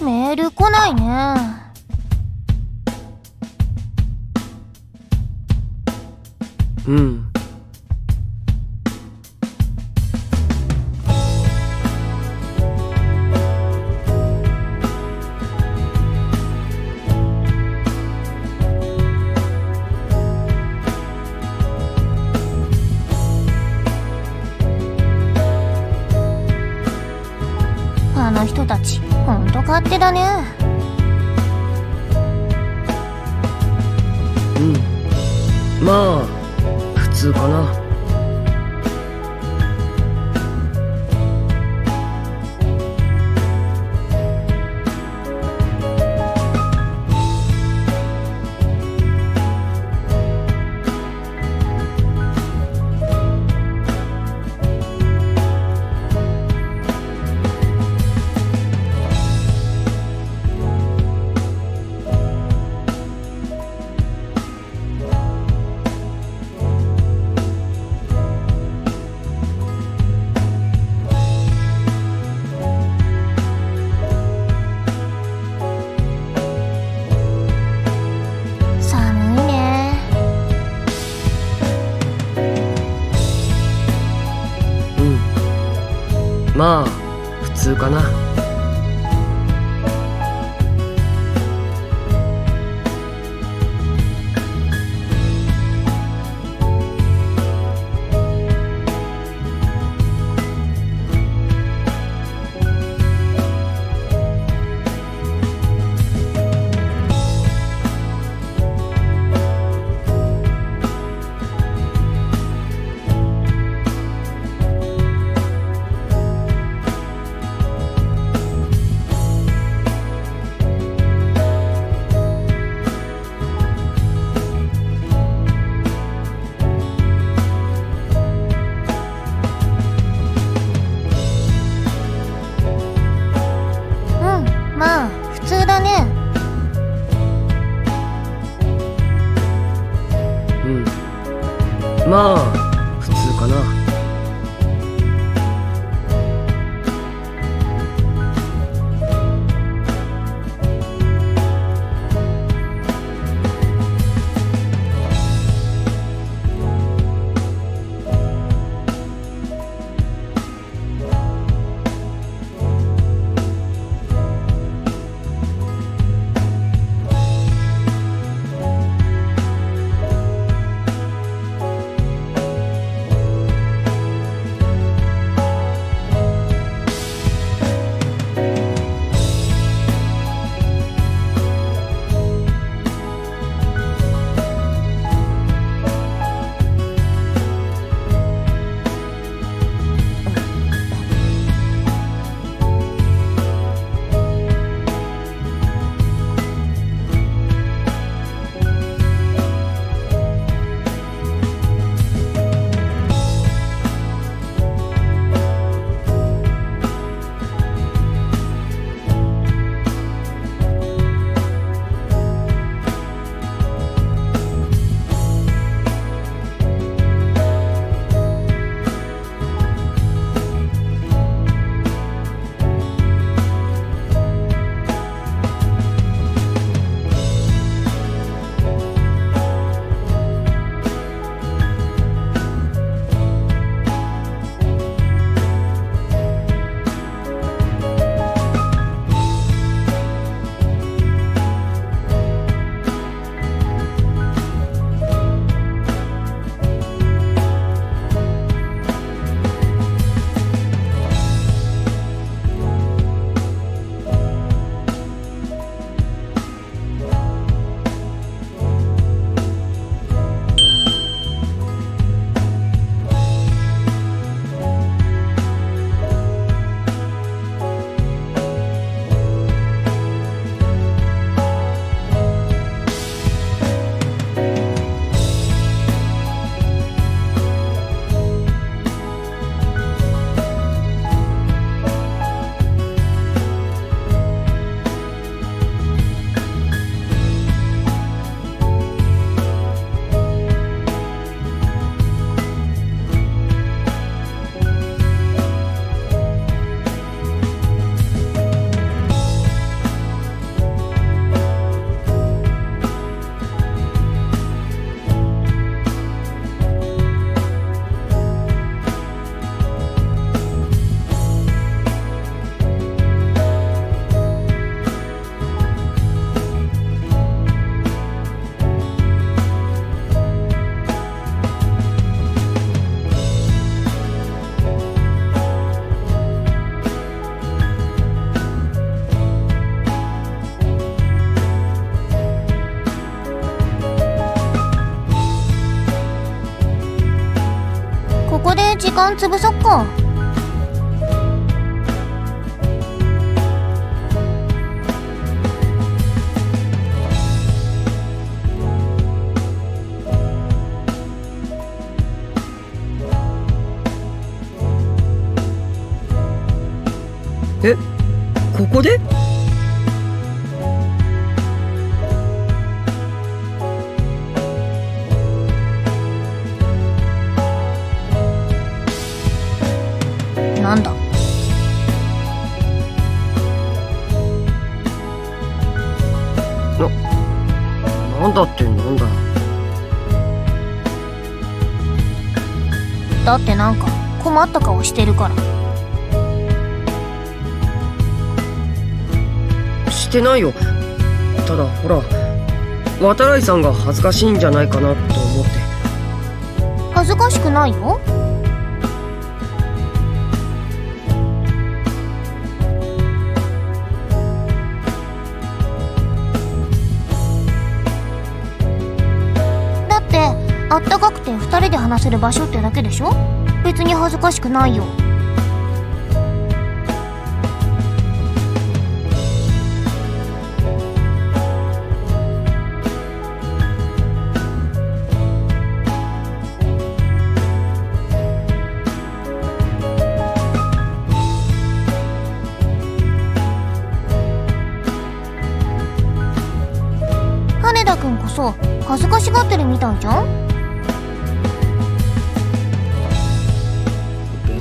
メール来ないね。うん。あの人たちほんと勝手だね。うん。まあ普通かな。寒いね。うん。まあ普通かな。まあ普通だね。うん。まあ普通かな。間潰そっか。え、ここで？なんだ。なんだってなんだ。だってなんか困った顔してるから。してないよ。ただほら、渡来さんが恥ずかしいんじゃないかなと思って。恥ずかしくないよ。だってあったかくて2人で話せる場所ってだけでしょ。別に恥ずかしくないよ。羽田くんこそ恥ずかしがってるみたいじゃん。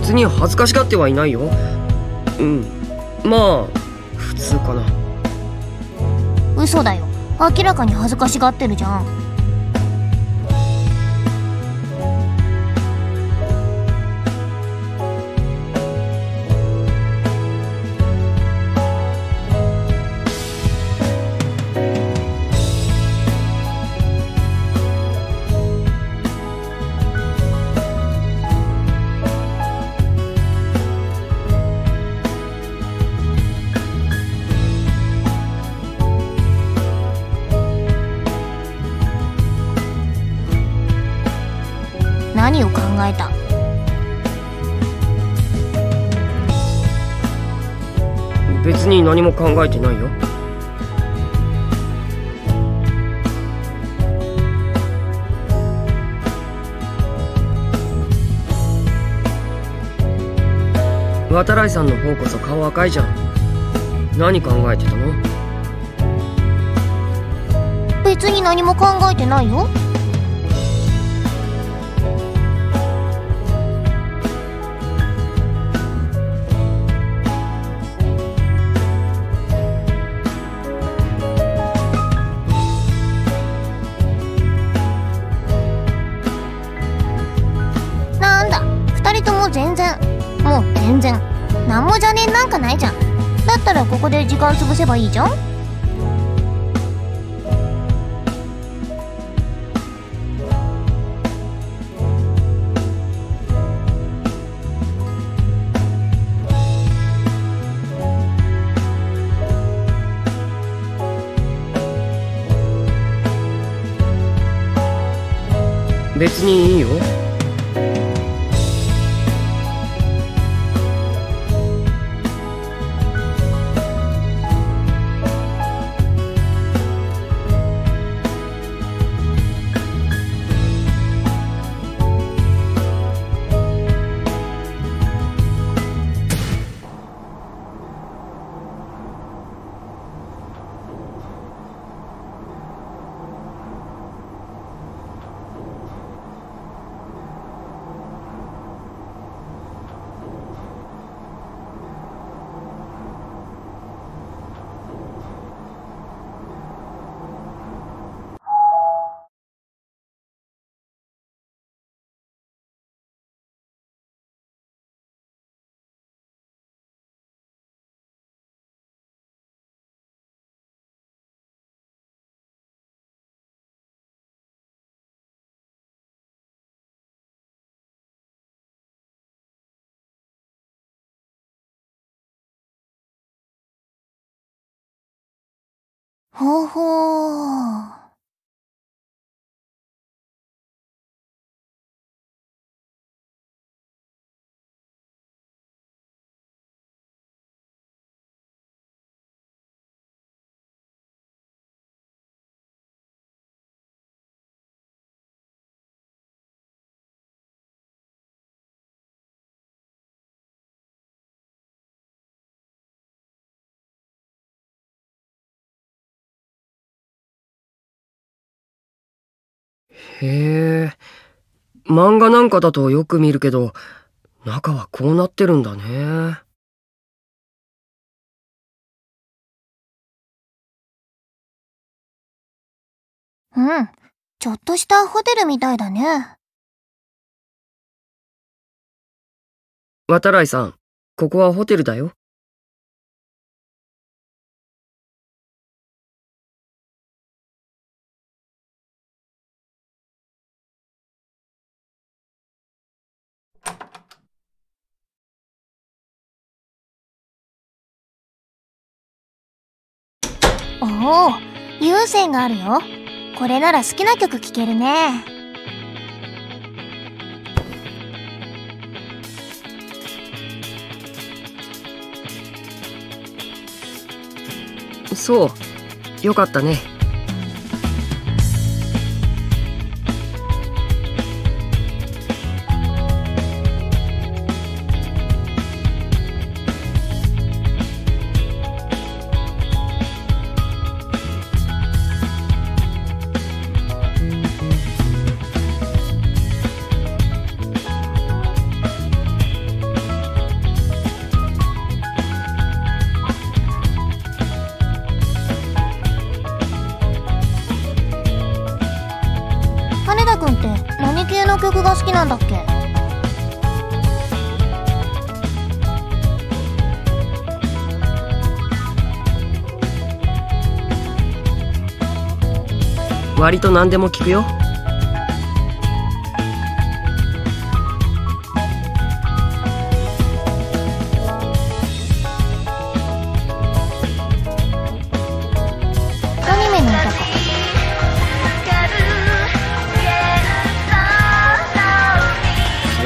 別に恥ずかしがってはいないよ。うん、まあ普通かな。嘘だよ。明らかに恥ずかしがってるじゃん。何を考えた？別に何も考えてないよ。渡来さんの方こそ顔赤いじゃん。何考えてたの？別に何も考えてないよ。なんだ、2人とも全然、もう全然なんも邪念なんかないじゃん。だったらここで時間潰せばいいじゃん。別にいいよ。ほほー。へえ、漫画なんかだとよく見るけど、中はこうなってるんだね。うん。ちょっとしたホテルみたいだね。渡来さん、ここはホテルだよ。おお、有線があるよ。これなら好きな曲聴けるね。そう、よかったね。羽田くんって何系の曲が好きなんだっけ？割と何でも聞くよ。アニメの歌か。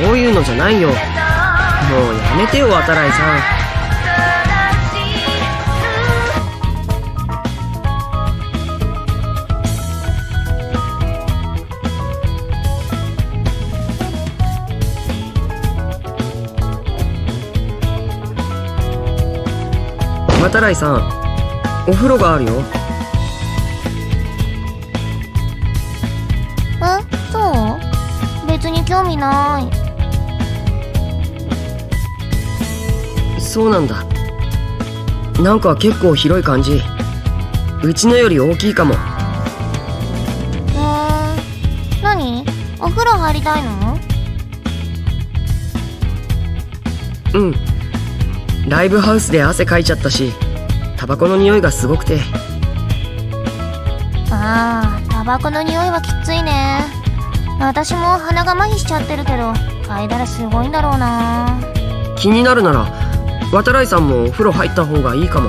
そういうのじゃないよ。もうやめてよ、渡来さん。渡来さん、お風呂があるよ。そう？別に興味ない。そうなんだ。なんか結構広い感じ。うちのより大きいかも。何？お風呂入りたいの？うん。ライブハウスで汗かいちゃったし、タバコの匂いがすごくて。ああ、タバコの匂いはきついね。私も鼻が麻痺しちゃってるけど、嗅いだらすごいんだろうな。気になるなら渡来さんもお風呂入った方がいいかも。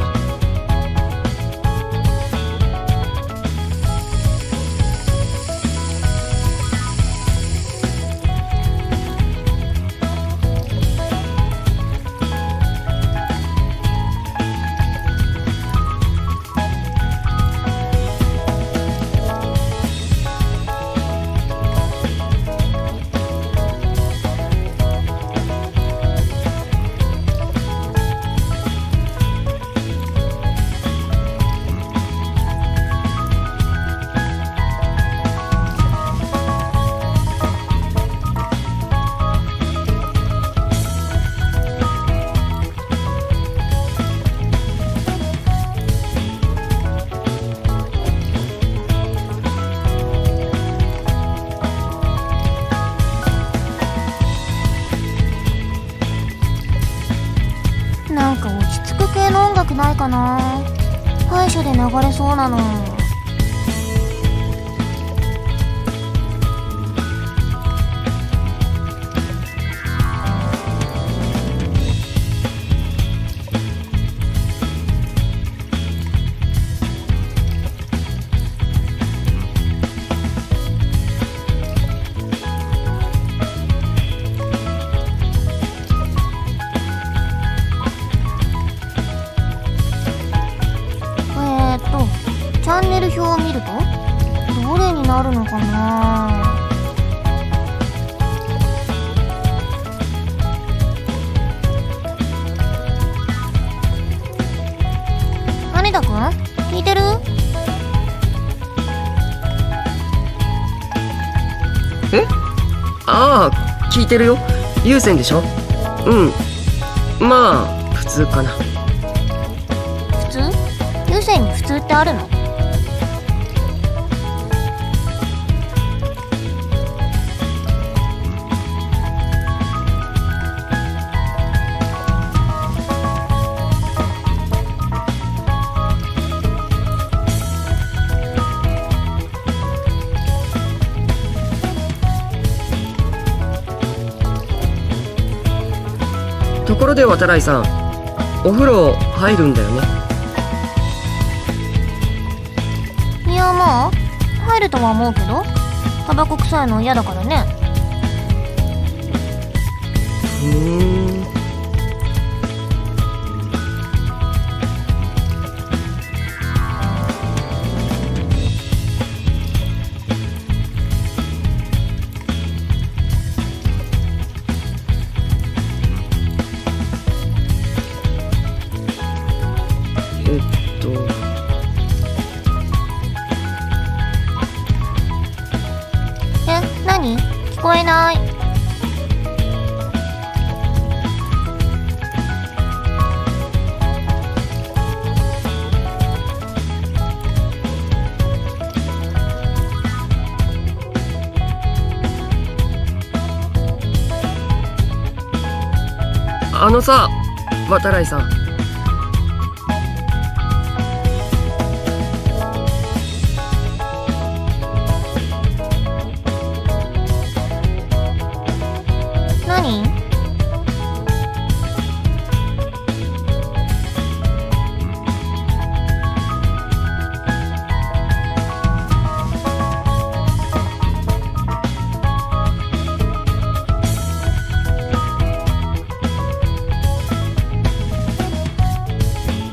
なんか落ち着く系の音楽ないかな。歯医者で流れそうなの。チャンネル表を見るとどれになるのかな。羽田くん聞いてる？ああ、聞いてるよ。優先でしょ。うん、まあ普通かな。普通？優先に普通ってあるの？ところで渡来さん、お風呂入るんだよね。いや、まあ入るとは思うけど、タバコ臭いの嫌だからね。何？聞こえない。あのさ、渡来さん。何？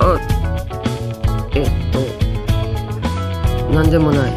あ、なんでもない。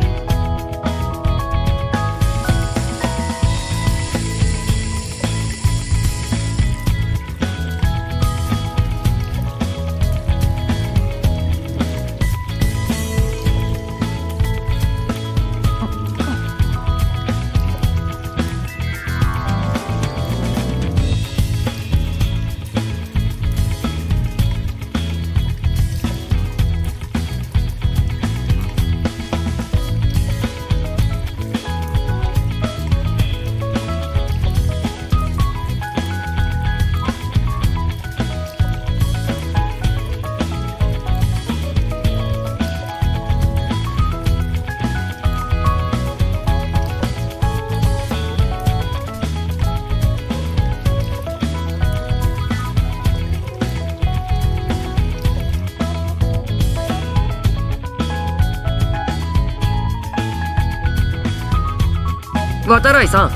渡来さん。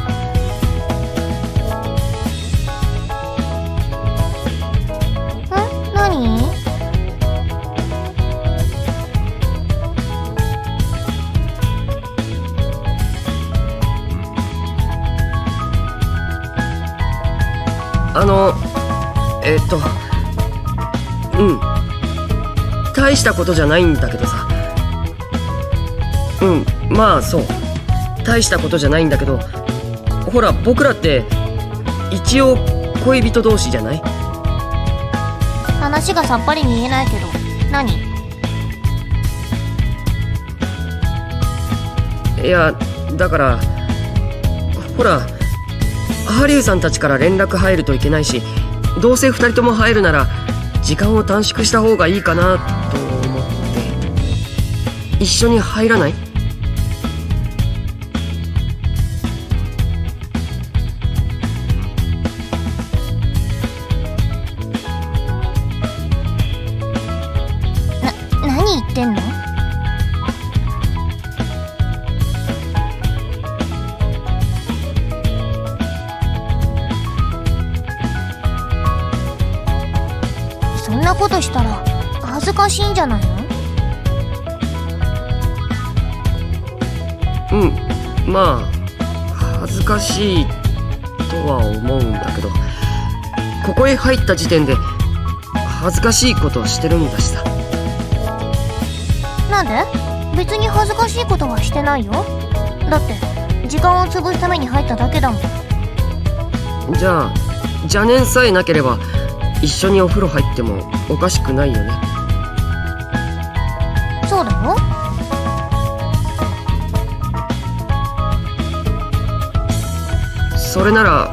何？大したことじゃないんだけどさ。まあそう、大したことじゃないんだけど、ほら僕らって一応恋人同士じゃない？話がさっぱり見えないけど、何？いや、だからほらハリューさんたちから連絡入るといけないし、どうせ2人とも入るなら時間を短縮した方がいいかなと思って。一緒に入らない？何言ってんの？そんなことしたら恥ずかしいんじゃないの？まあ恥ずかしいとは思うんだけど、ここへ入った時点で恥ずかしいことをしてるんだしさ。なんで？別に恥ずかしいことはしてないよ。だって時間を潰すために入っただけだもん。じゃあ邪念さえなければ一緒にお風呂入ってもおかしくないよね。そうだよ。それなら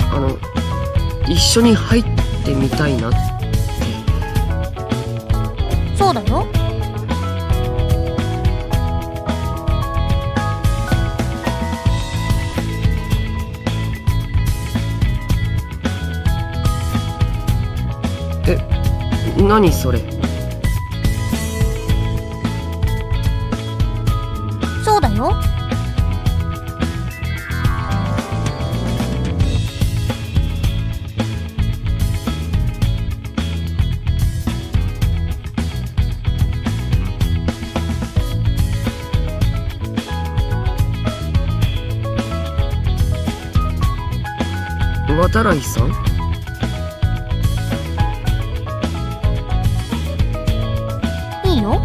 一緒に入ってみたいなって。そうだよ。何それ。そうだよ。渡来さん？いいよ。